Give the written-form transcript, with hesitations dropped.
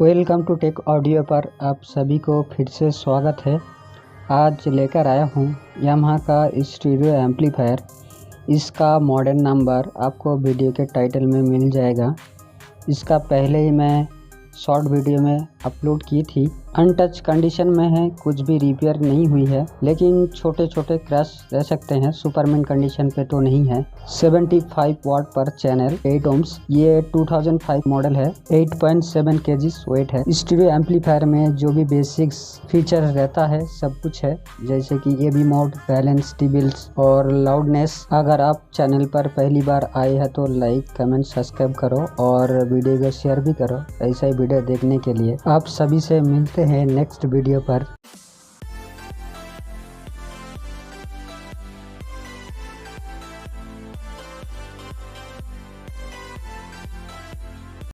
Welcome to take audio पर आप सभी को फिर से स्वागत है। आज लेकर आया हूँ यामाहा का स्टीरियो एम्पलीफायर। इसका मॉडल नंबर आपको वीडियो के टाइटल में मिल जाएगा। इसका पहले ही मैं शॉर्ट वीडियो में अपलोड की थी। अनटच कंडीशन में है, कुछ भी रिपेयर नहीं हुई है, लेकिन छोटे छोटे क्रैश रह सकते हैं। सुपरमैन कंडीशन पे तो नहीं है। 75 वाट पर चैनल, 8 ओम्स। ये 2005 मॉडल है। 8.7 kg वेट है। स्टीरियो एम्पलीफायर में जो भी बेसिक्स फीचर रहता है सब कुछ है, जैसे कि एबी मोड, बैलेंस, टेबल्स और लाउडनेस। अगर आप चैनल पर पहली बार आए हैं तो लाइक, कमेंट, सब्सक्राइब करो और वीडियो को शेयर भी करो। ऐसा ही वीडियो देखने के लिए आप सभी से मिलते हैं नेक्स्ट वीडियो पर।